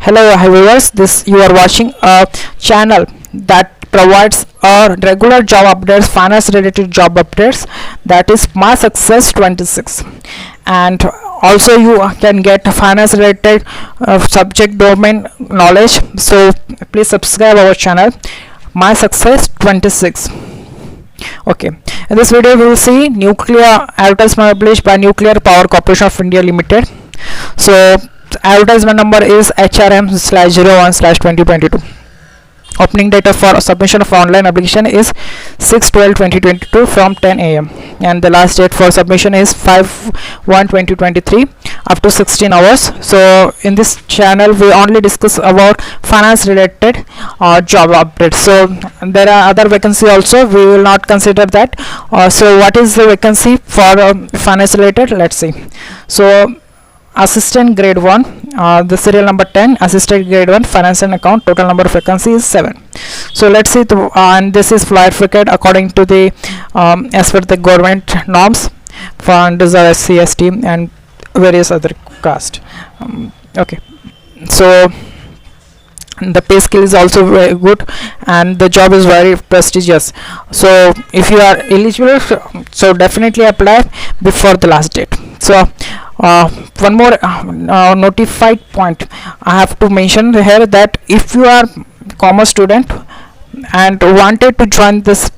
Hello viewers, this you are watching a channel that provides regular job updates, finance related job updates, that is My Success 26, and also you can get finance related subject domain knowledge. So please subscribe our channel My Success 26. Okay, in this video we will see nuclear advertisement published by Nuclear Power Corporation of India Limited. So advertisement number is HRM/01/2022. Opening date for submission of online application is 6/12/2022 from 10 a.m. and the last date for submission is 5/1/2023 up to 16 hours. So in this channel we only discuss about finance related job updates. So there are other vacancy also, we will not consider that. So what is the vacancy for finance related? Let's see. So assistant grade 1, the serial number 10, assistant grade 1, finance and account, total number of vacancy is 7. So let's see, and this is bifurcated according to the as per the government norms for under the SC, ST and various other caste. Okay, so the pay scale is also very good and the job is very prestigious. So if you are eligible, so definitely apply before the last date. So one more notified point I have to mention here, that if you are commerce student and wanted to join this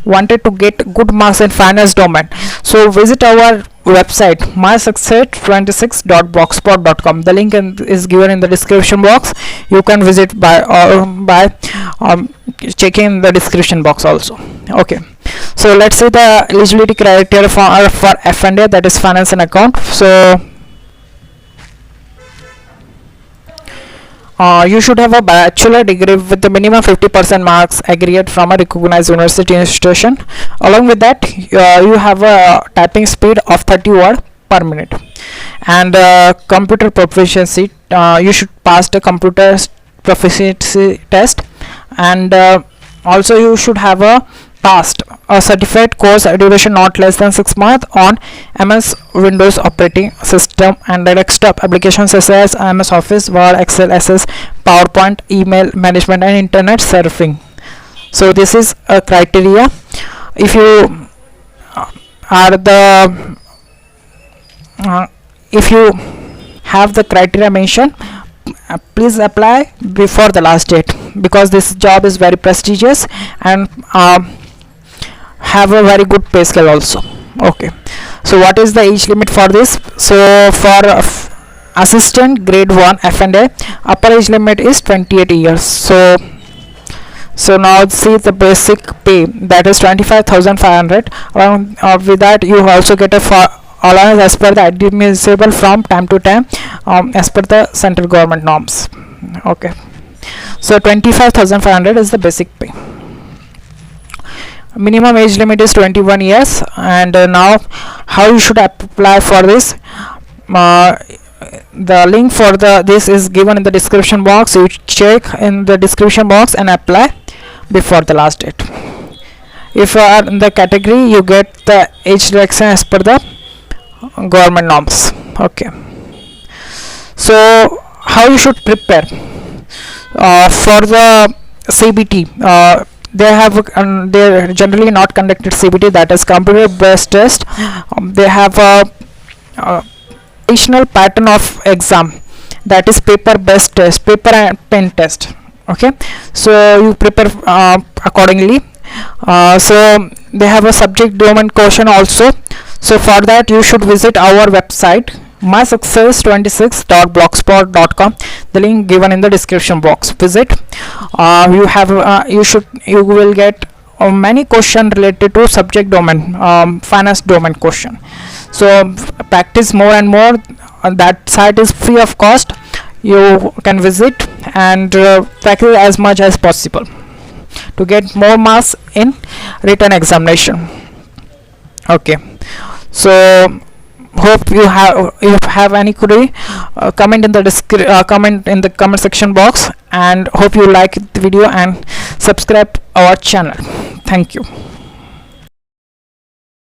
wanted to get good marks in finance domain, so visit our website mysuccess26.blogspot.com. the link is given in the description box. You can visit by checking the description box also. Okay, so let's see the eligibility criteria for F&A, that is finance and account. So you should have a bachelor degree with the minimum 50% marks aggregate from a recognized university institution. Along with that, you have a typing speed of 30 words per minute and computer proficiency. You should pass the computer proficiency test, and also you should have passed a certified course duration not less than 6 months on MS Windows operating system and desktop applications such as MS Office, Word, Excel, SS, PowerPoint, email management and internet surfing. So this is a criteria. If you are the if you have the criteria mentioned, please apply before the last date, because this job is very prestigious and have a very good pay scale also. Okay, so what is the age limit for this? So for assistant grade 1 F&A, upper age limit is 28 years. So now see the basic pay, that is 25,500. Along with that, you also get a allowance as per the admissible from time to time as per the central government norms. Okay, so 25,500 is the basic pay. Minimum age limit is 21 years. And now how you should apply for this? The link for this is given in the description box. You check in the description box and apply before the last date. If you are in the category, you get the age relaxation as per the government norms. Okay, so how you should prepare for the CBT? They have they generally not conducted CBT, that is computer based test. They have a additional pattern of exam, that is paper based test, paper and pen test. Okay, so you prepare accordingly. So they have a subject domain question also. So for that you should visit our website mysuccess26.blogspot.com. the link given in the description box. Visit. You will get many questions related to subject domain, finance domain question. So practice more and more. That site is free of cost. You can visit and practice as much as possible to get more marks in written examination. Okay, so hope you have any query, comment in the comment section box, and hope you like the video and subscribe our channel. Thank you.